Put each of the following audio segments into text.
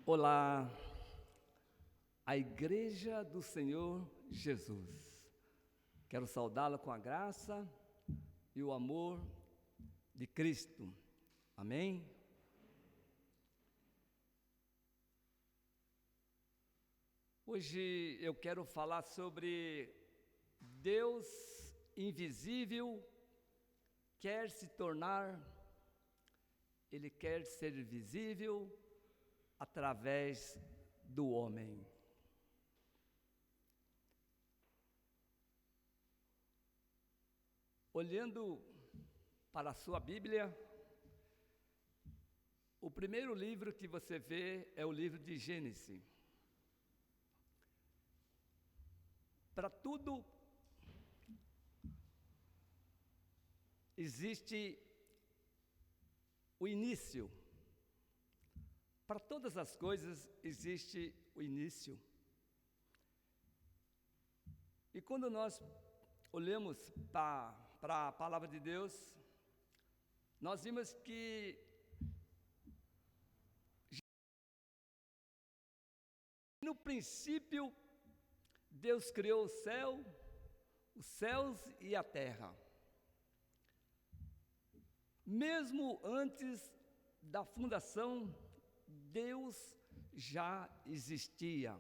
Olá, a Igreja do Senhor Jesus. Quero saudá-la com a graça e o amor de Cristo. Amém? Hoje eu quero falar sobre Deus invisível quer se tornar, Ele quer ser visível através do homem. Olhando para a sua Bíblia, o primeiro livro que você vê é o livro de Gênesis. Para tudo existe o início. Para todas as coisas existe o início. E quando nós olhamos para a palavra de Deus, nós vimos que no princípio Deus criou o céu, os céus e a terra. Mesmo antes da fundação, Deus já existia.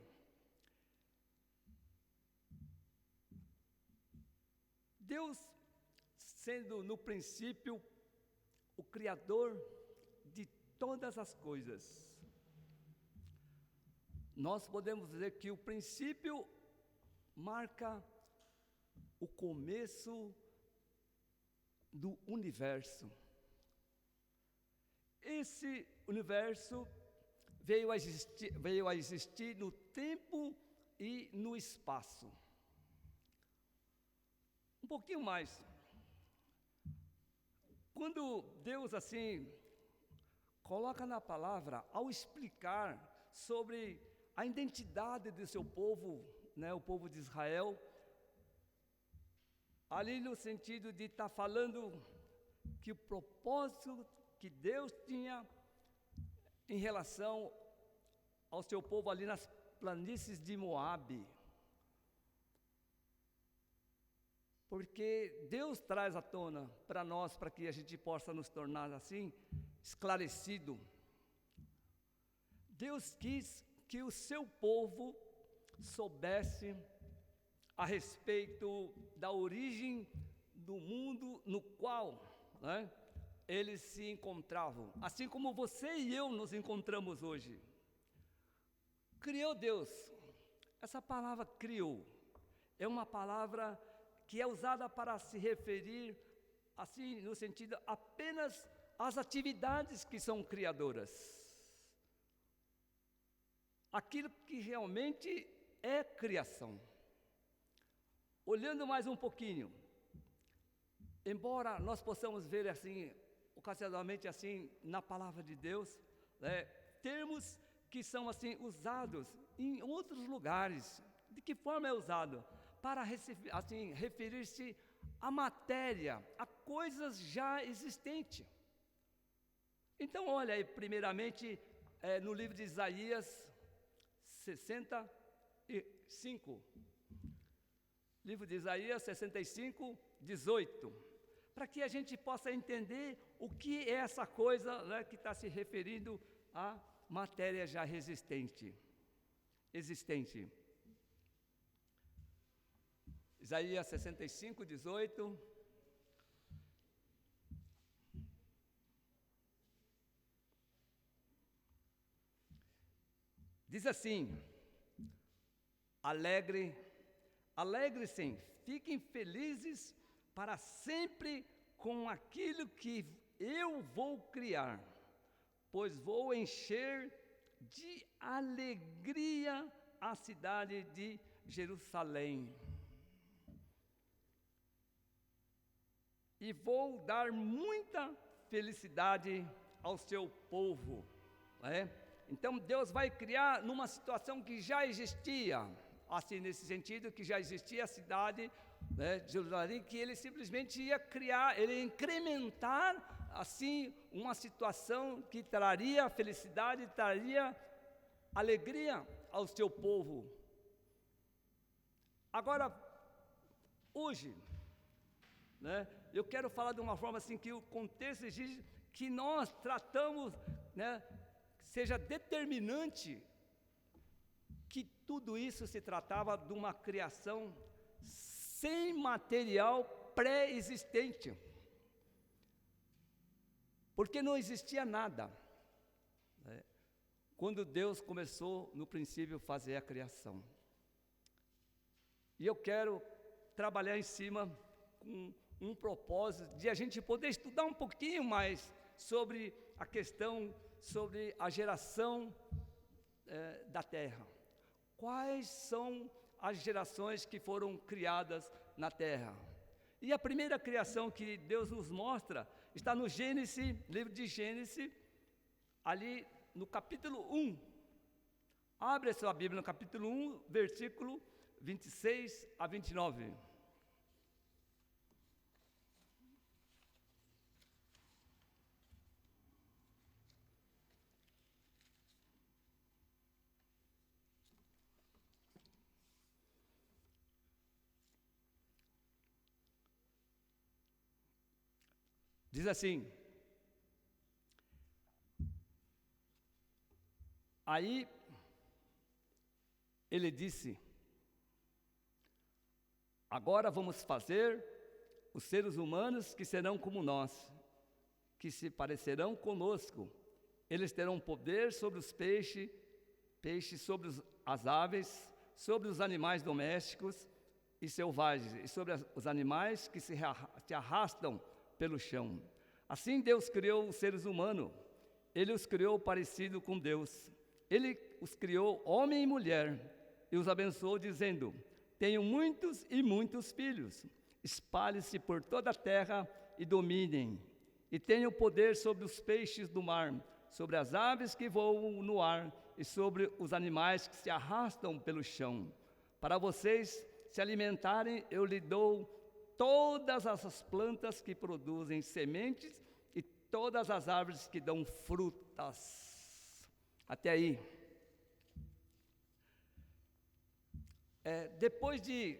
Deus, sendo no princípio o Criador de todas as coisas, nós podemos dizer que o princípio marca o começo do universo. Esse universo veio a existir no tempo e no espaço. Um pouquinho mais. Quando Deus assim coloca na palavra, ao explicar sobre a identidade do seu povo, o povo de Israel, ali no sentido de estar falando que o propósito que Deus tinha em relação ao seu povo ali nas planícies de Moabe. Porque Deus traz à tona para nós, para que a gente possa nos tornar assim, esclarecido. Deus quis que o seu povo soubesse a respeito da origem do mundo no qual eles se encontravam, assim como você e eu nos encontramos hoje. Criou Deus. Essa palavra criou é uma palavra que é usada para se referir, assim, no sentido apenas às atividades que são criadoras. Aquilo que realmente é criação. Olhando mais um pouquinho, embora nós possamos ver assim, ocasionalmente assim, na palavra de Deus, termos que são assim usados em outros lugares. De que forma é usado? Para assim, referir-se à matéria, a coisas já existentes. Então, olha aí, primeiramente, no livro de Isaías 65. Livro de Isaías 65, 18. Para que a gente possa entender o que é essa coisa que está se referindo à matéria já existente. Isaías 65, 18. Diz assim: Alegre-se, fiquem felizes para sempre com aquilo que eu vou criar, pois vou encher de alegria a cidade de Jerusalém. E vou dar muita felicidade ao seu povo. Então Deus vai criar numa situação que já existia, assim nesse sentido, que já existia a cidade de Jerusalém, que ele simplesmente ia criar, ele ia incrementar assim uma situação que traria felicidade, traria alegria ao seu povo. Agora, hoje, né, eu quero falar de uma forma assim que o contexto exige que nós tratamos, né, seja determinante que tudo isso se tratava de uma criação sem material pré-existente, porque não existia nada, né, quando Deus começou no princípio a fazer a criação. E eu quero trabalhar em cima com um propósito de a gente poder estudar um pouquinho mais sobre a questão, sobre a geração da terra. Quais são as gerações que foram criadas na terra? E a primeira criação que Deus nos mostra está no Gênesis, livro de Gênesis, ali no capítulo 1. Abre a sua Bíblia no capítulo 1, versículo 26 a 29. Diz assim: aí ele disse: agora vamos fazer os seres humanos que serão como nós, que se parecerão conosco. Eles terão poder sobre os peixes, sobre as aves, sobre os animais domésticos e selvagens, e sobre os animais que se arrastam pelo chão. Assim Deus criou os seres humanos. Ele os criou parecido com Deus. Ele os criou homem e mulher e os abençoou dizendo: tenham muitos e muitos filhos, espalhem-se por toda a terra e dominem, e tenham poder sobre os peixes do mar, sobre as aves que voam no ar e sobre os animais que se arrastam pelo chão. Para vocês se alimentarem, eu lhe dou todas as plantas que produzem sementes e todas as árvores que dão frutas. Até aí. Depois de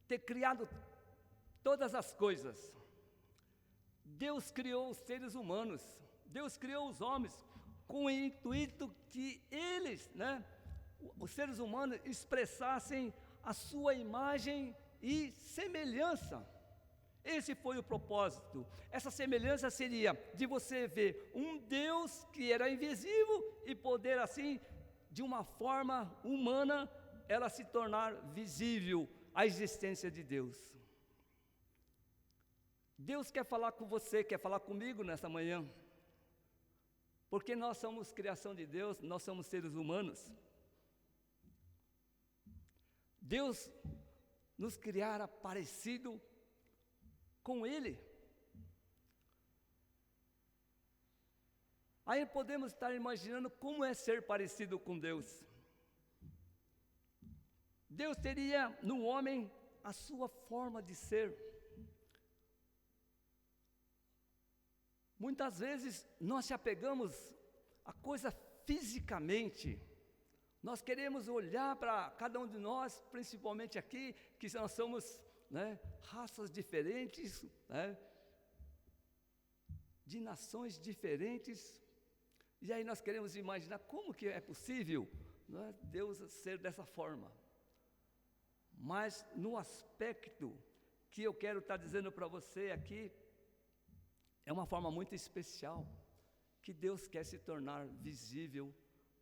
ter criado todas as coisas, Deus criou os seres humanos, Deus criou os homens com o intuito que eles, né, os seres humanos, expressassem a sua imagem e semelhança. Esse foi o propósito. Essa semelhança seria de você ver um Deus que era invisível e poder assim, de uma forma humana, ela se tornar visível a existência de Deus. Deus quer falar com você, quer falar comigo nessa manhã, porque nós somos criação de Deus, nós somos seres humanos. Deus nos criara parecido com Ele. Aí podemos estar imaginando como é ser parecido com Deus. Deus teria no homem a sua forma de ser. Muitas vezes nós se apegamos a coisa fisicamente. Nós queremos olhar para cada um de nós, principalmente aqui, que nós somos, né, raças diferentes, né, de nações diferentes, e aí nós queremos imaginar como que é possível, né, Deus ser dessa forma. Mas no aspecto que eu quero estar dizendo para você aqui, é uma forma muito especial, que Deus quer se tornar visível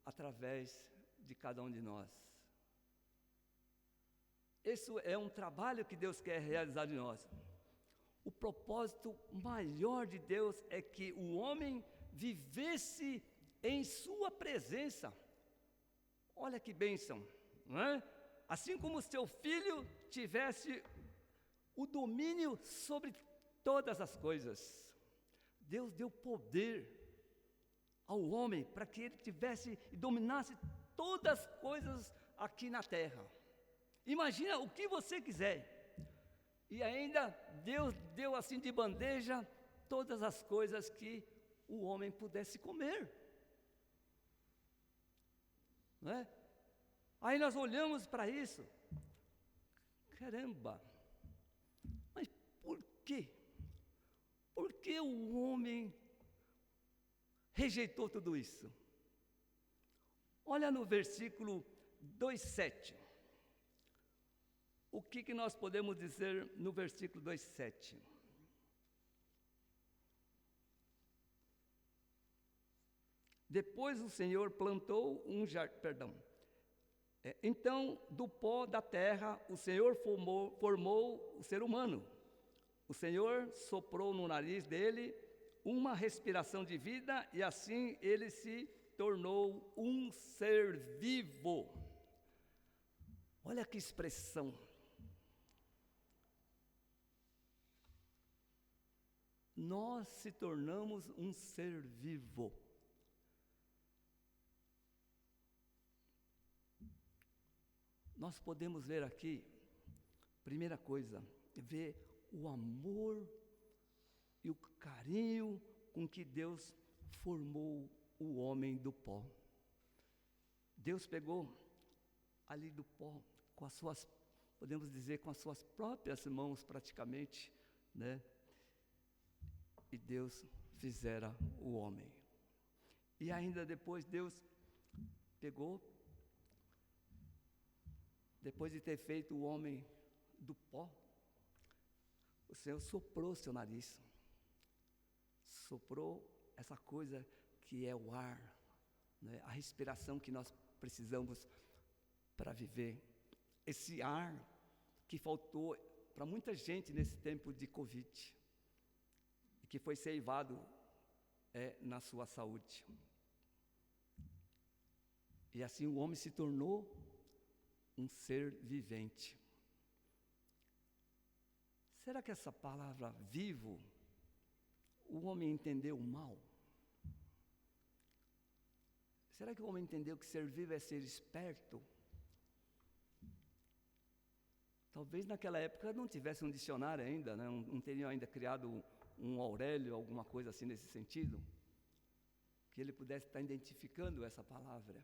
através de cada um de nós. Isso é um trabalho que Deus quer realizar de nós. O propósito maior de Deus é que o homem vivesse em sua presença. Olha que bênção, não é? Assim como o seu filho tivesse o domínio sobre todas as coisas. Deus deu poder ao homem para que ele tivesse e dominasse todas as coisas aqui na terra. Imagina o que você quiser. E ainda Deus deu assim de bandeja todas as coisas que o homem pudesse comer. não é? Aí nós olhamos para isso, caramba, mas por quê? Por que o homem rejeitou tudo isso? Olha no versículo 2:7. O que nós podemos dizer no versículo 2:7? Depois o Senhor plantou um jardim, então do pó da terra o Senhor formou o ser humano. O Senhor soprou no nariz dele uma respiração de vida e assim ele se tornou um ser vivo. Olha que expressão. Nós se tornamos um ser vivo. Nós podemos ver aqui, primeira coisa, ver o amor e o carinho com que Deus formou o homem do pó. Deus pegou ali do pó, com as suas, podemos dizer, com as suas próprias mãos praticamente, né? E Deus fizera o homem. E ainda depois Deus pegou, depois de ter feito o homem do pó, o Senhor soprou seu nariz, soprou essa coisa que é o ar, né? A respiração que nós precisamos para viver. Esse ar que faltou para muita gente nesse tempo de Covid, e que foi ceivado na sua saúde. E assim o homem se tornou um ser vivente. Será que essa palavra vivo, o homem entendeu mal? Será que o homem entendeu que ser vivo é ser esperto? Talvez naquela época não tivesse um dicionário ainda, né? Não teriam ainda criado um Aurélio, alguma coisa assim nesse sentido, que ele pudesse estar identificando essa palavra.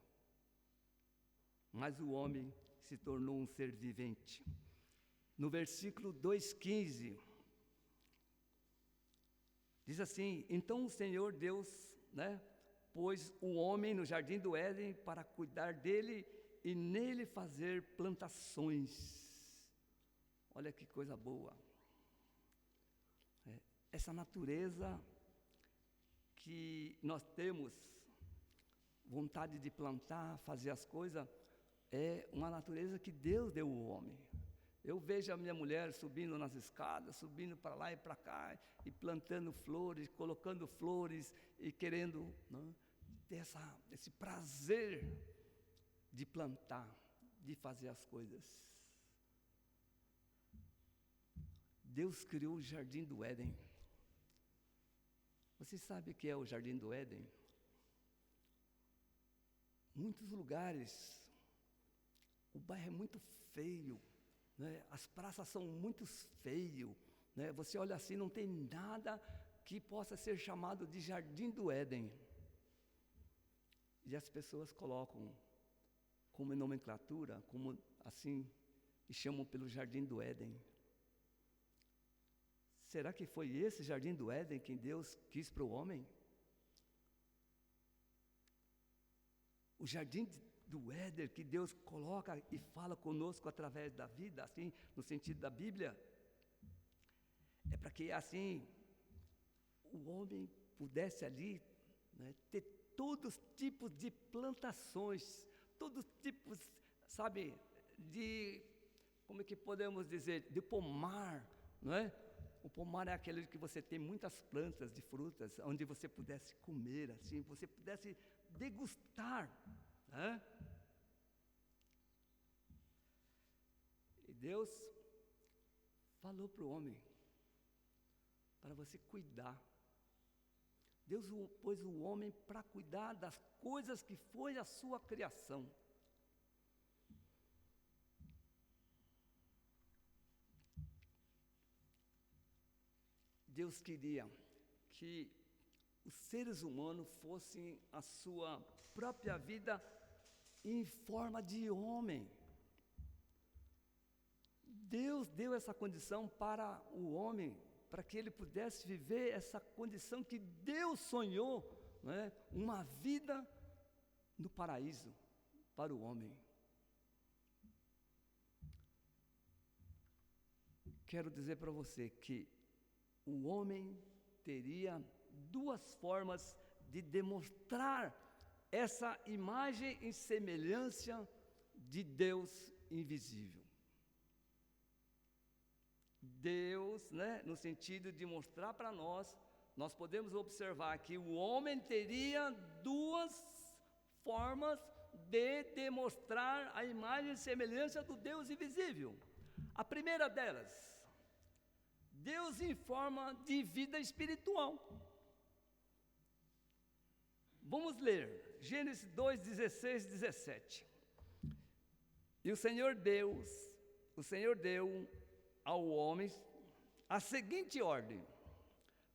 Mas o homem se tornou um ser vivente. No versículo 2:15, diz assim: então o Senhor Deus, né, pôs o homem no jardim do Éden para cuidar dele e nele fazer plantações. Olha que coisa boa. Essa natureza que nós temos vontade de plantar, fazer as coisas, é uma natureza que Deus deu ao homem. Eu vejo a minha mulher subindo nas escadas, subindo para lá e para cá, e plantando flores, colocando flores, e querendo, né, ter esse prazer de plantar, de fazer as coisas. Deus criou o jardim do Éden. Você sabe o que é o jardim do Éden? Muitos lugares, o bairro é muito feio, né? As praças são muito feias, né? Você olha assim, não tem nada que possa ser chamado de jardim do Éden. E as pessoas colocam como nomenclatura, como assim, e chamam pelo jardim do Éden. Será que foi esse jardim do Éden que Deus quis para o homem? O jardim do Éden que Deus coloca e fala conosco através da vida, assim, no sentido da Bíblia, é para que assim o homem pudesse ali, né, ter todos os tipos de plantações, todos os tipos, sabe, de, como é que podemos dizer, de pomar, não é? O pomar é aquele que você tem muitas plantas de frutas, onde você pudesse comer, assim, você pudesse degustar, né? E Deus falou para o homem, para você cuidar. Deus pôs o homem para cuidar das coisas que foi a sua criação. Deus queria que os seres humanos fossem a sua própria vida em forma de homem. Deus deu essa condição para o homem, para que ele pudesse viver essa condição que Deus sonhou, né? Uma vida no paraíso para o homem. Quero dizer para você que o homem teria duas formas de demonstrar essa imagem e semelhança de Deus invisível. Deus, né, no sentido de mostrar para nós podemos observar que o homem teria duas formas de demonstrar a imagem e semelhança do Deus invisível. A primeira delas, Deus em forma de vida espiritual. Vamos ler Gênesis 2, 16, 17. E o Senhor deu ao homem a seguinte ordem: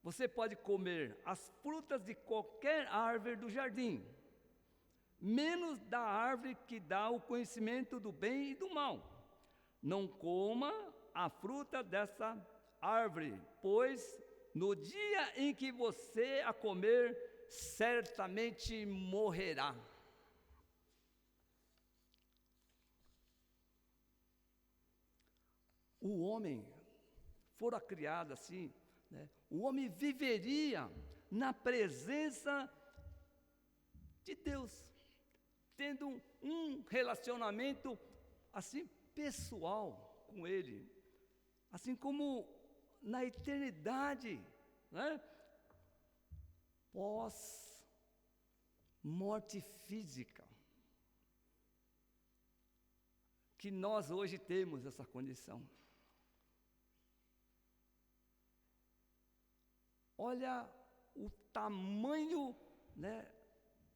você pode comer as frutas de qualquer árvore do jardim, menos da árvore que dá o conhecimento do bem e do mal. Não coma a fruta dessa árvore, pois no dia em que você a comer, certamente morrerá. O homem fora criado assim, né? O homem viveria na presença de Deus, tendo um relacionamento assim pessoal com Ele, assim como na eternidade, né? Pós morte física, que nós hoje temos essa condição. Olha o tamanho, né,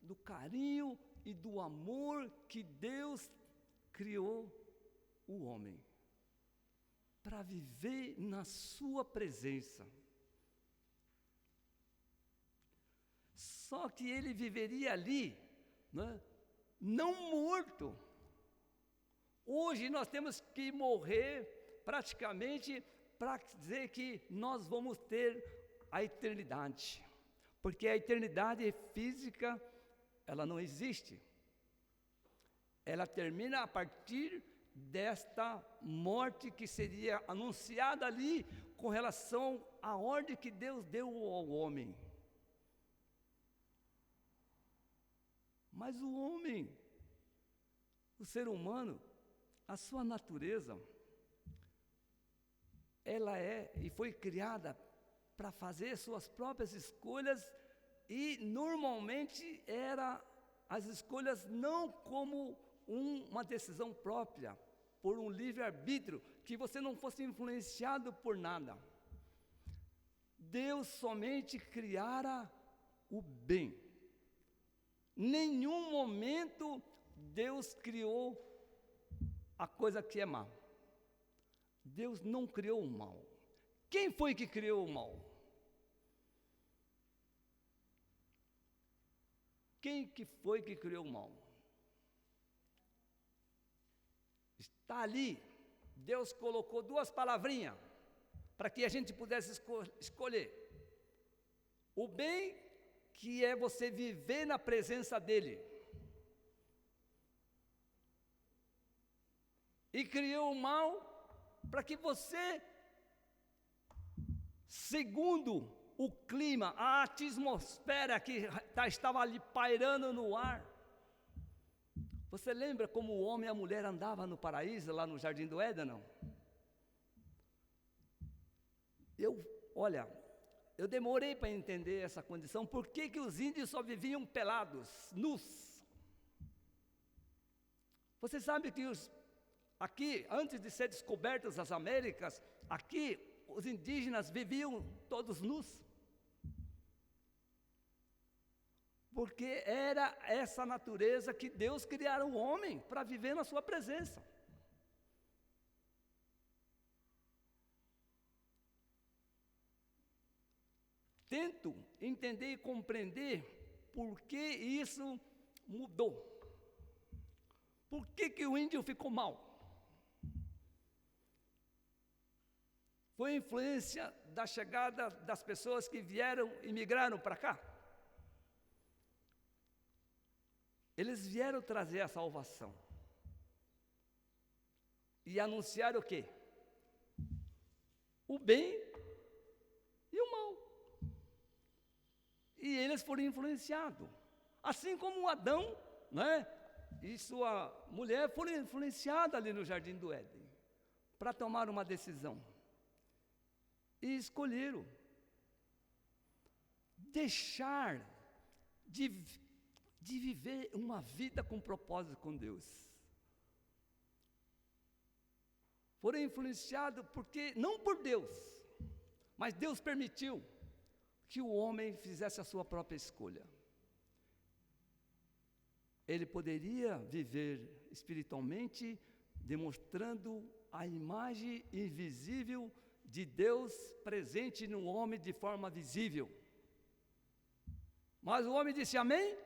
do carinho e do amor que Deus criou o homem para viver na sua presença. Só que ele viveria ali, né, não morto. Hoje nós temos que morrer praticamente para dizer que nós vamos ter a eternidade, porque a eternidade física, ela não existe. Ela termina a partir desta morte que seria anunciada ali com relação à ordem que Deus deu ao homem. Mas o homem, o ser humano, a sua natureza, ela é e foi criada para fazer suas próprias escolhas, e normalmente as escolhas não como uma decisão própria, por um livre-arbítrio, que você não fosse influenciado por nada. Deus somente criara o bem. Nenhum momento Deus criou a coisa que é má. Deus não criou o mal. Quem foi que criou o mal? Quem que foi que criou o mal? Está ali. Deus colocou duas palavrinhas para que a gente pudesse escolher. O bem, que é você viver na presença dEle. E criou o mal para que você, segundo o clima, a atmosfera que estava ali pairando no ar. Você lembra como o homem e a mulher andavam no paraíso, lá no Jardim do Éden, não? Eu demorei para entender essa condição. Por que os índios só viviam pelados, nus? Você sabe que aqui, antes de ser descobertas as Américas, aqui os indígenas viviam todos nus. Porque era essa natureza que Deus criara o homem para viver na sua presença. Tento entender e compreender por que isso mudou. Por que o índio ficou mal? Foi a influência da chegada das pessoas que vieram e migraram para cá. Eles vieram trazer a salvação. E anunciar o quê? O bem e o mal. E eles foram influenciados. Assim como Adão, né, e sua mulher foram influenciados ali no Jardim do Éden, para tomar uma decisão. E escolheram deixar de viver uma vida com propósito com Deus. Foram influenciados porque, não por Deus, mas Deus permitiu que o homem fizesse a sua própria escolha. Ele poderia viver espiritualmente, demonstrando a imagem invisível de Deus presente no homem de forma visível. Mas o homem disse amém?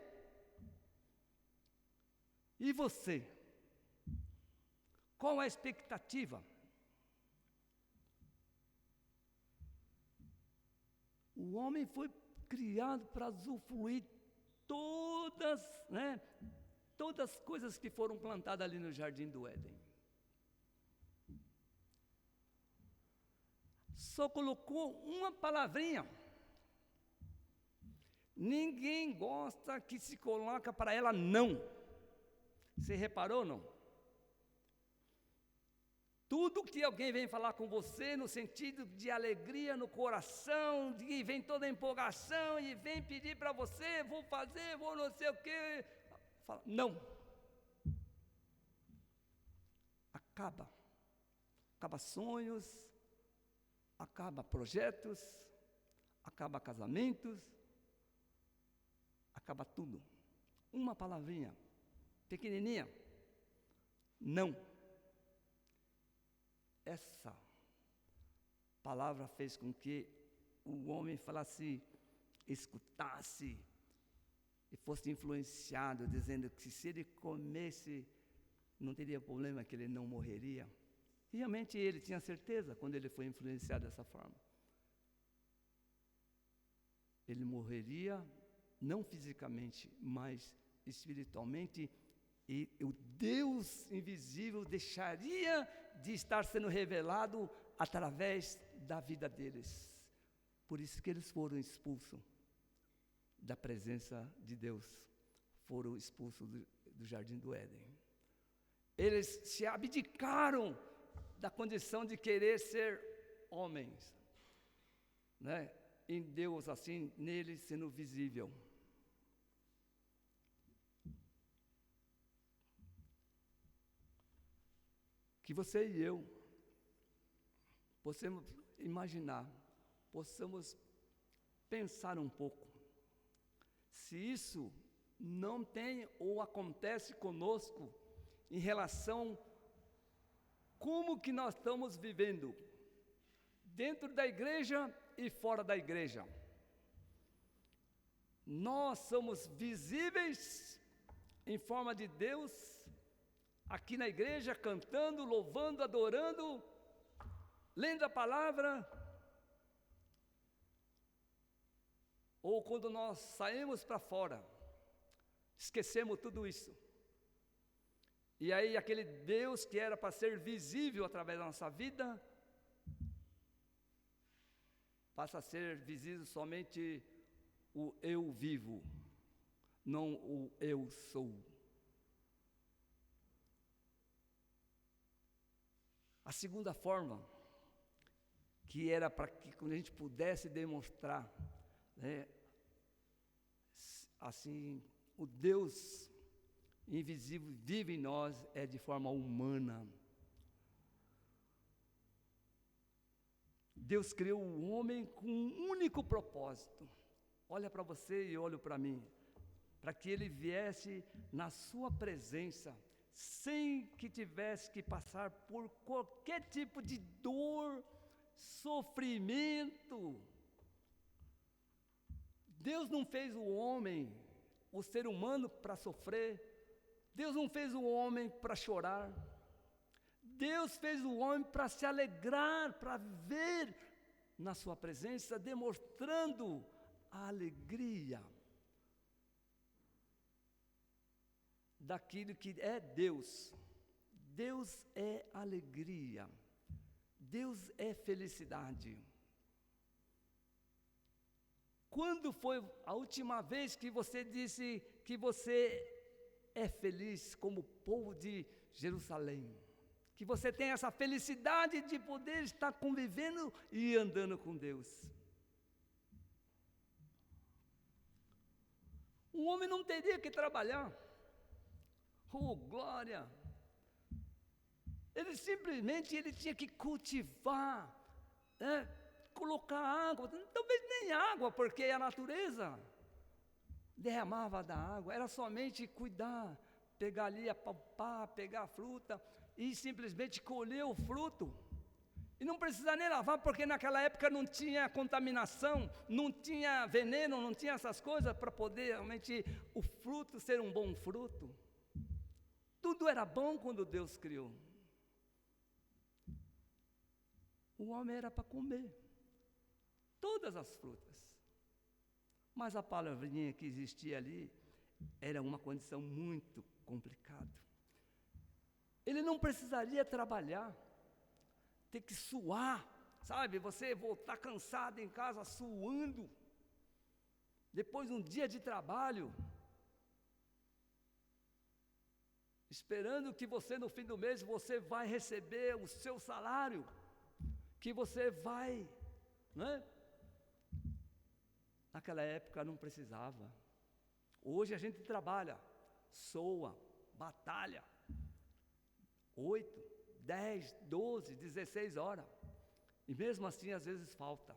E você? Qual a expectativa? O homem foi criado para usufruir todas as coisas que foram plantadas ali no Jardim do Éden. Só colocou uma palavrinha. Ninguém gosta que se coloca para ela não. Você reparou, não? Tudo que alguém vem falar com você no sentido de alegria no coração, de vem toda a empolgação e vem pedir para você, vou fazer, vou não sei o quê. Fala, não. Acaba sonhos, acaba projetos, acaba casamentos, acaba tudo. Uma palavrinha, pequenininha, não. Essa palavra fez com que o homem falasse, escutasse e fosse influenciado, dizendo que se ele comesse, não teria problema, que ele não morreria. E realmente ele tinha certeza quando ele foi influenciado dessa forma. Ele morreria, não fisicamente, mas espiritualmente, e o Deus invisível deixaria de estar sendo revelado através da vida deles. Por isso que eles foram expulsos da presença de Deus, foram expulsos do Jardim do Éden. Eles se abdicaram da condição de querer ser homens, né? Em Deus, assim, nele sendo visível. Que você e eu possamos imaginar, possamos pensar um pouco, se isso não tem ou acontece conosco em relação como que nós estamos vivendo dentro da igreja e fora da igreja. Nós somos visíveis em forma de Deus aqui na igreja, cantando, louvando, adorando, lendo a palavra, ou quando nós saímos para fora, esquecemos tudo isso. E aí aquele Deus que era para ser visível através da nossa vida, passa a ser visível somente o eu vivo, não o eu sou. A segunda forma, que era para que quando a gente pudesse demonstrar, né, assim, o Deus invisível vive em nós, é de forma humana. Deus criou o homem com um único propósito. Olha para você e olho para mim, para que ele viesse na sua presença, sem que tivesse que passar por qualquer tipo de dor, sofrimento. Deus não fez o homem, o ser humano, para sofrer, Deus não fez o homem para chorar. Deus fez o homem para se alegrar, para viver na sua presença, demonstrando a alegria daquilo que é Deus. Deus é alegria. Deus é felicidade. Quando foi a última vez que você disse que você é feliz como o povo de Jerusalém? Que você tem essa felicidade de poder estar convivendo e andando com Deus. O homem não teria que trabalhar. Oh, glória! Ele simplesmente tinha que cultivar, colocar água, talvez nem água, porque a natureza derramava da água, era somente cuidar, pegar ali, apalpar, pegar a fruta e simplesmente colher o fruto. E não precisa nem lavar, porque naquela época não tinha contaminação, não tinha veneno, não tinha essas coisas para poder realmente o fruto ser um bom fruto. Tudo era bom quando Deus criou. O homem era para comer todas as frutas. Mas a palavrinha que existia ali era uma condição muito complicada. Ele não precisaria trabalhar, ter que suar, sabe? Você voltar cansado em casa, suando, depois de um dia de trabalho, esperando que você no fim do mês você vai receber o seu salário, que você vai, né? Naquela época não precisava. Hoje a gente trabalha, soa, batalha, 8, 10, 12, 16 horas. E mesmo assim às vezes falta.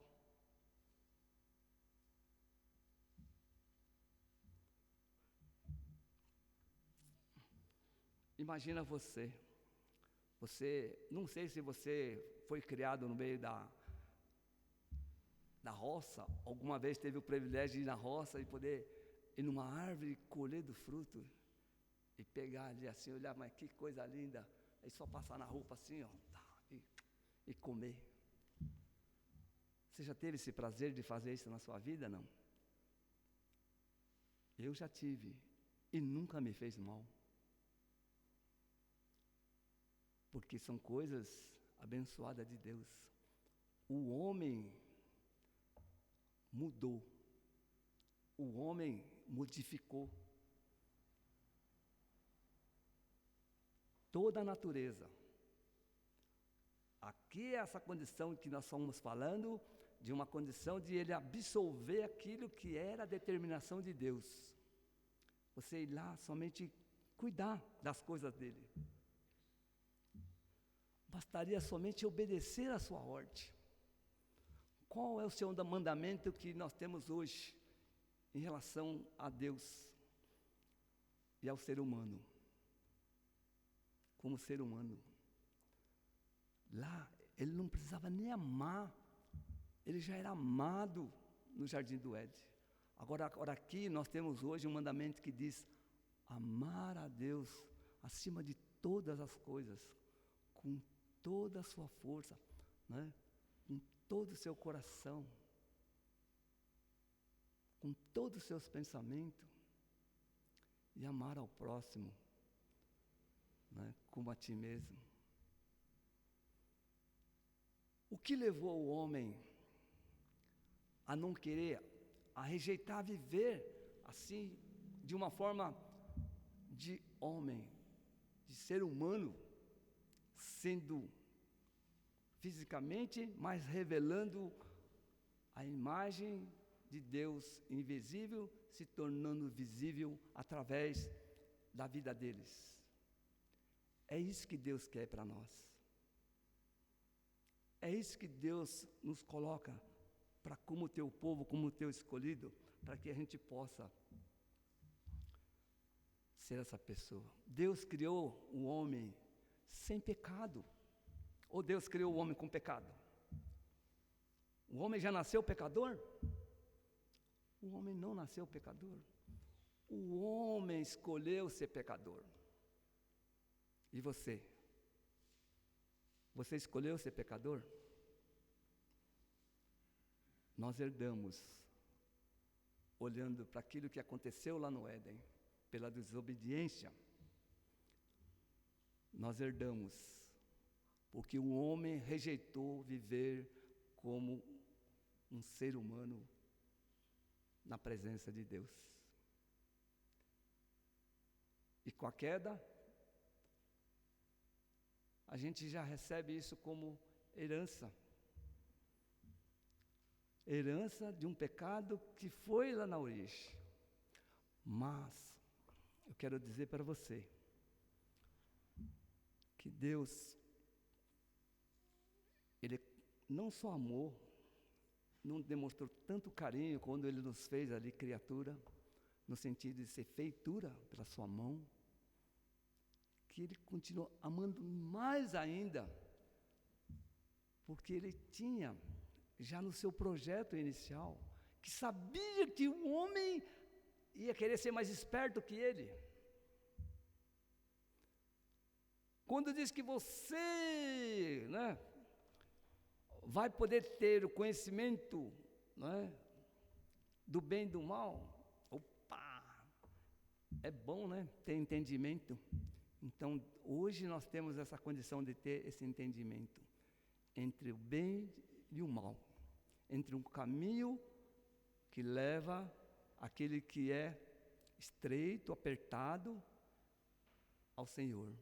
Imagina você, não sei se você foi criado no meio da roça, alguma vez teve o privilégio de ir na roça e poder ir numa árvore e colher do fruto e pegar ali assim, olhar, mas que coisa linda, aí só passar na roupa assim, ó, e comer. Você já teve esse prazer de fazer isso na sua vida, não? Eu já tive e nunca me fez mal. Porque são coisas abençoadas de Deus. O homem mudou. O homem modificou. Toda a natureza. Aqui é essa condição que nós estamos falando, de uma condição de ele absolver aquilo que era a determinação de Deus. Você ir lá somente cuidar das coisas dele. Bastaria somente obedecer a sua ordem. Qual é o seu mandamento que nós temos hoje em relação a Deus e ao ser humano? Como ser humano. Lá, ele não precisava nem amar. Ele já era amado no Jardim do Éden. Agora aqui nós temos hoje um mandamento que diz: amar a Deus acima de todas as coisas, com toda a sua força, né? Com todo o seu coração, com todos os seus pensamentos, e amar ao próximo, né? Como a ti mesmo. O que levou o homem a não querer, a rejeitar viver assim, de uma forma de homem, de ser humano, sendo fisicamente, mas revelando a imagem de Deus invisível, se tornando visível através da vida deles. É isso que Deus quer para nós. É isso que Deus nos coloca para como teu povo, como teu escolhido, para que a gente possa ser essa pessoa. Deus criou o homem sem pecado. Ou Deus criou o homem com pecado? O homem já nasceu pecador? O homem não nasceu pecador. O homem escolheu ser pecador. E você? Você escolheu ser pecador? Nós herdamos, olhando para aquilo que aconteceu lá no Éden, pela desobediência, nós herdamos, porque o homem rejeitou viver como um ser humano na presença de Deus. E com a queda, a gente já recebe isso como herança. Herança de um pecado que foi lá na origem. Mas, eu quero dizer para você, que Deus, Ele não só amou, não demonstrou tanto carinho quando Ele nos fez ali criatura, no sentido de ser feitura pela sua mão, que Ele continuou amando mais ainda, porque Ele tinha, já no seu projeto inicial, que sabia que o homem ia querer ser mais esperto que ele. Quando diz que você, vai poder ter o conhecimento, do bem e do mal, opa, é bom, ter entendimento. Então, hoje nós temos essa condição de ter esse entendimento entre o bem e o mal, entre um caminho que leva aquele que é estreito, apertado ao Senhor,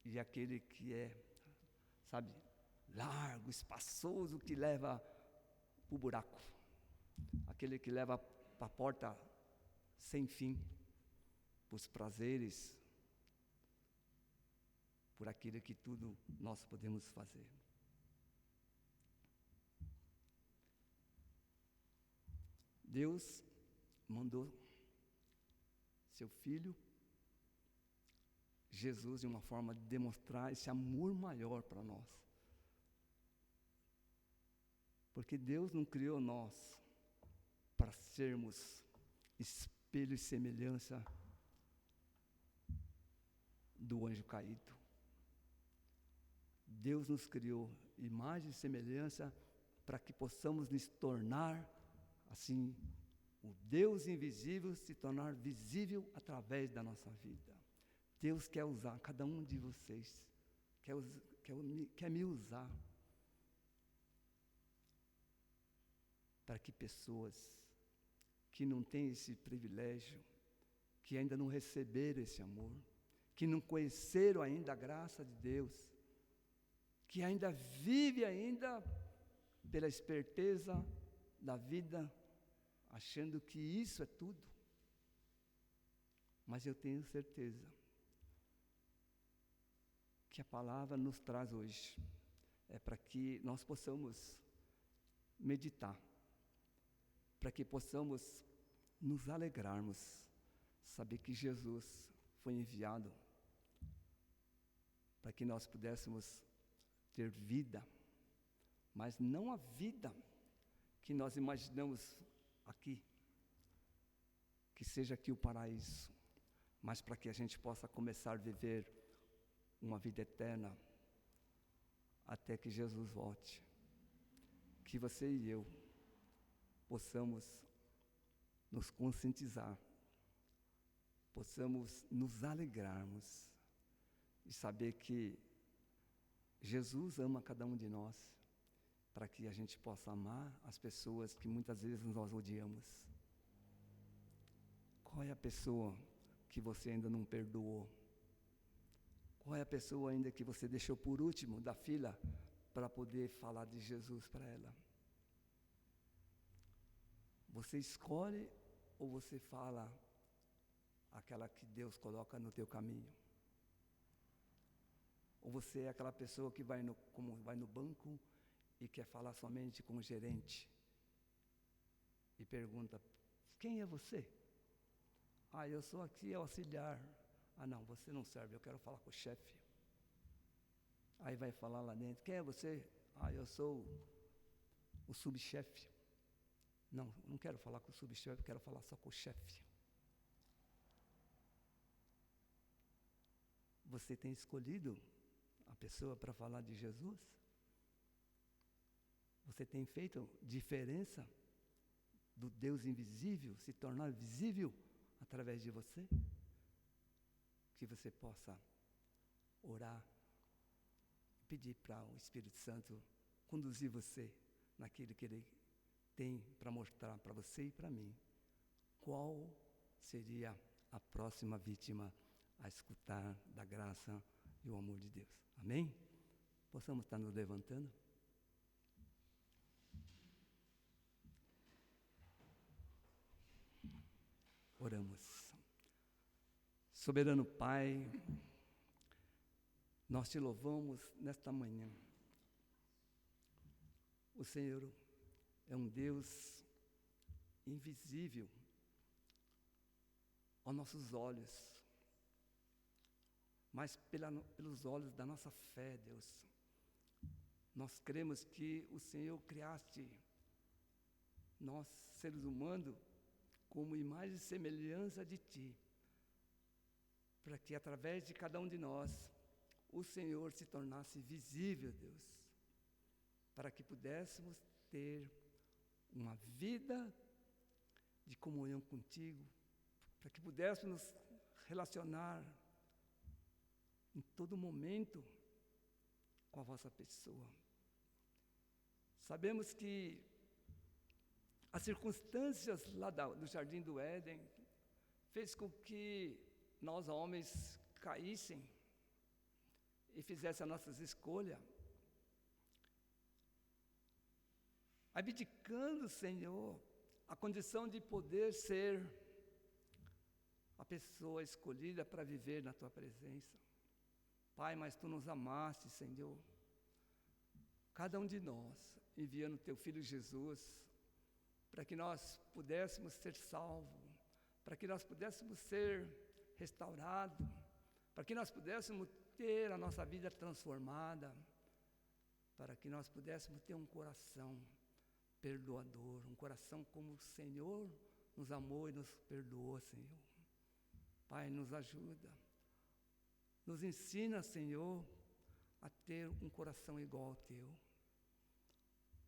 e aquele que é, largo, espaçoso, que leva para o buraco, aquele que leva para a porta sem fim, para os prazeres, por aquilo que tudo nós podemos fazer. Deus mandou seu Filho, Jesus, de uma forma de demonstrar esse amor maior para nós. Porque Deus não criou nós para sermos espelho e semelhança do anjo caído. Deus nos criou imagem e semelhança para que possamos nos tornar, assim, o Deus invisível se tornar visível através da nossa vida. Deus quer usar cada um de vocês, quer me usar, para que pessoas que não têm esse privilégio, que ainda não receberam esse amor, que não conheceram ainda a graça de Deus, que ainda vive ainda pela esperteza da vida, achando que isso é tudo. Mas eu tenho certeza que a palavra nos traz hoje é para que nós possamos meditar, para que possamos nos alegrarmos, saber que Jesus foi enviado para que nós pudéssemos ter vida, mas não a vida que nós imaginamos aqui, que seja aqui o paraíso, mas para que a gente possa começar a viver uma vida eterna até que Jesus volte. Que você e eu possamos nos conscientizar, possamos nos alegrarmos e saber que Jesus ama cada um de nós, para que a gente possa amar as pessoas que muitas vezes nós odiamos. Qual é a pessoa que você ainda não perdoou? Qual é a pessoa ainda que você deixou por último da fila para poder falar de Jesus para ela? Você escolhe ou você fala aquela que Deus coloca no teu caminho? Ou você é aquela pessoa que vai no banco e quer falar somente com o gerente e pergunta: quem é você? Eu sou aqui auxiliar. Não, você não serve, eu quero falar com o chefe. Aí vai falar lá dentro: quem é você? Eu sou o subchefe. Não quero falar com o subchefe, quero falar só com o chefe. Você tem escolhido a pessoa para falar de Jesus? Você tem feito diferença do Deus invisível se tornar visível através de você? Que você possa orar, pedir para o Espírito Santo conduzir você naquilo que Ele tem para mostrar para você e para mim. Qual seria a próxima vítima a escutar da graça e o amor de Deus? Amém? Possamos estar nos levantando? Oramos. Soberano Pai, nós te louvamos nesta manhã. O Senhor é um Deus invisível aos nossos olhos, mas pelos olhos da nossa fé, Deus. Nós cremos que o Senhor criaste nós, seres humanos, como imagem e semelhança de Ti, para que através de cada um de nós, o Senhor se tornasse visível, Deus, para que pudéssemos ter uma vida de comunhão contigo, para que pudéssemos nos relacionar em todo momento com a vossa pessoa. Sabemos que as circunstâncias lá do Jardim do Éden fez com que nós, homens, caíssem e fizessem as nossas escolhas, abdicando, Senhor, a condição de poder ser a pessoa escolhida para viver na Tua presença. Pai, mas Tu nos amaste, Senhor, cada um de nós, enviando Teu Filho Jesus, para que nós pudéssemos ser salvos, para que nós pudéssemos ser restaurados, para que nós pudéssemos ter a nossa vida transformada, para que nós pudéssemos ter um coração perdoador, um coração como o Senhor nos amou e nos perdoou, Senhor. Pai, nos ajuda, nos ensina, Senhor, a ter um coração igual ao Teu.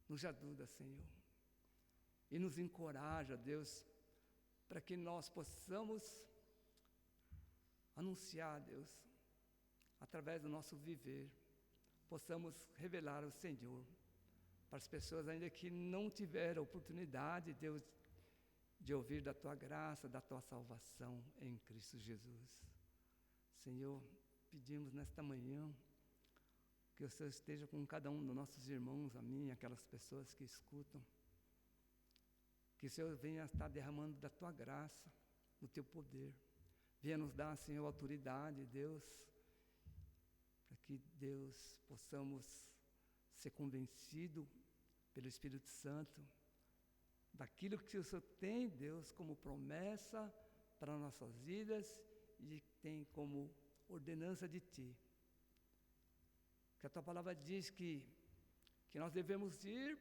Nos ajuda, Senhor, e nos encoraja, Deus, para que nós possamos anunciar, Deus, através do nosso viver, possamos revelar o Senhor para as pessoas ainda que não tiveram oportunidade, Deus, de ouvir da Tua graça, da Tua salvação em Cristo Jesus. Senhor, pedimos nesta manhã que o Senhor esteja com cada um dos nossos irmãos, a mim, aquelas pessoas que escutam, que o Senhor venha estar derramando da Tua graça, do Teu poder, venha nos dar, Senhor, autoridade, Deus, para que, Deus, possamos ser convencidos pelo Espírito Santo daquilo que o Senhor tem, Deus, como promessa para nossas vidas e tem como ordenança de Ti. Que a Tua palavra diz que nós devemos ir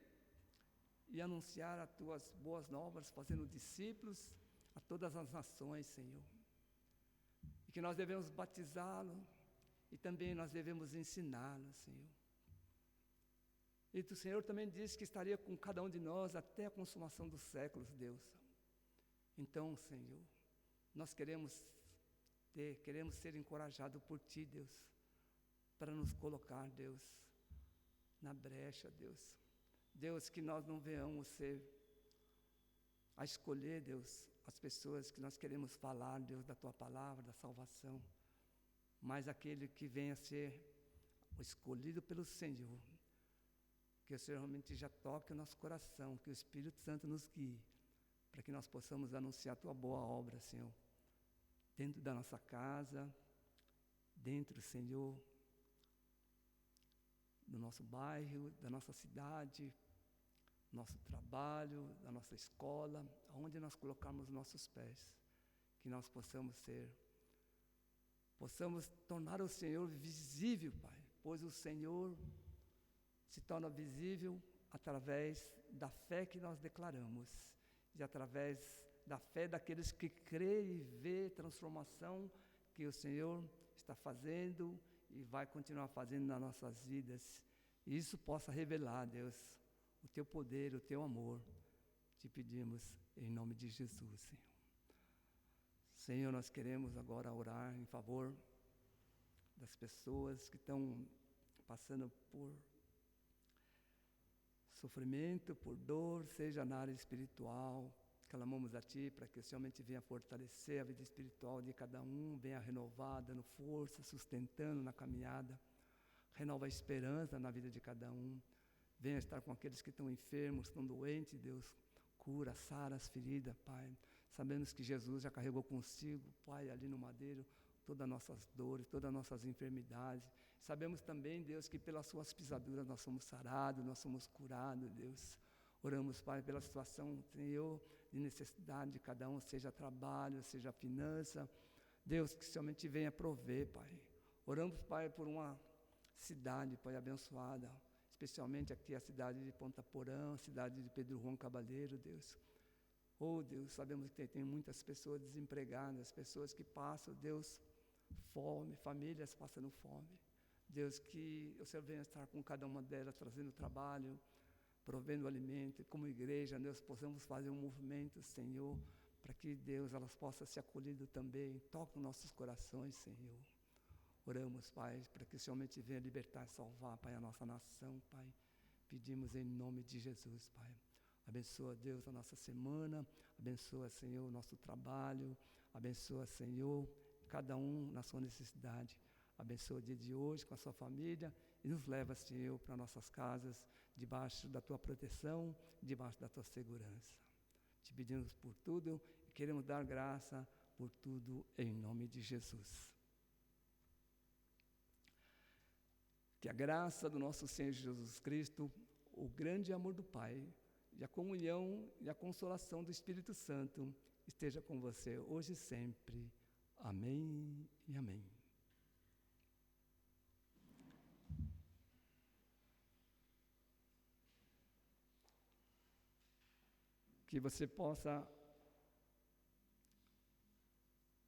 e anunciar as Tuas boas novas, fazendo discípulos a todas as nações, Senhor. E que nós devemos batizá-lo e também nós devemos ensiná-lo, Senhor. E o Senhor também disse que estaria com cada um de nós até a consumação dos séculos, Deus. Então, Senhor, nós queremos ser encorajados por Ti, Deus, para nos colocar, Deus, na brecha, Deus. Deus, que nós não venhamos a escolher, Deus, as pessoas que nós queremos falar, Deus, da Tua palavra, da salvação, mas aquele que venha a ser o escolhido pelo Senhor, que o Senhor realmente já toque o nosso coração, que o Espírito Santo nos guie, para que nós possamos anunciar a Tua boa obra, Senhor, dentro da nossa casa, dentro, Senhor, do nosso bairro, da nossa cidade, nosso trabalho, da nossa escola, aonde nós colocarmos nossos pés, que nós possamos tornar o Senhor visível, Pai, pois o Senhor se torna visível através da fé que nós declaramos e através da fé daqueles que creem e vê transformação que o Senhor está fazendo e vai continuar fazendo nas nossas vidas. E isso possa revelar, Deus, o Teu poder, o Teu amor. Te pedimos em nome de Jesus, Senhor. Senhor, nós queremos agora orar em favor das pessoas que estão passando por sofrimento, por dor, seja na área espiritual. Clamamos a Ti para que o Senhor venha fortalecer a vida espiritual de cada um, venha renovar, dando força, sustentando na caminhada, renova a esperança na vida de cada um, venha estar com aqueles que estão enfermos, estão doentes, Deus, cura, sara as feridas, Pai. Sabemos que Jesus já carregou consigo, Pai, ali no madeiro, todas as nossas dores, todas as nossas enfermidades. Sabemos também, Deus, que pelas suas pisaduras nós somos sarados, nós somos curados, Deus. Oramos, Pai, pela situação, Senhor, de necessidade de cada um, seja trabalho, seja finança. Deus, que somente venha prover, Pai. Oramos, Pai, por uma cidade, Pai, abençoada, especialmente aqui a cidade de Ponta Porã, a cidade de Pedro Juan Cavaleiro, Deus. Oh, Deus, sabemos que tem muitas pessoas desempregadas, pessoas que passam, Deus, fome, famílias passando fome. Deus, que o Senhor venha estar com cada uma delas, trazendo trabalho, provendo alimento, e como igreja, Deus, possamos fazer um movimento, Senhor, para que, Deus, elas possam ser acolhidas também. Toque os nossos corações, Senhor. Oramos, Pai, para que o Senhor venha libertar e salvar, Pai, a nossa nação, Pai. Pedimos em nome de Jesus, Pai. Abençoa, Deus, a nossa semana, abençoa, Senhor, o nosso trabalho, abençoa, Senhor, cada um na sua necessidade. Abençoa o dia de hoje com a sua família e nos leva, Senhor, para nossas casas, debaixo da Tua proteção, debaixo da Tua segurança. Te pedimos por tudo e queremos dar graça por tudo em nome de Jesus. Que a graça do nosso Senhor Jesus Cristo, o grande amor do Pai, e a comunhão e a consolação do Espírito Santo esteja com você hoje e sempre. Amém e amém. Que você possa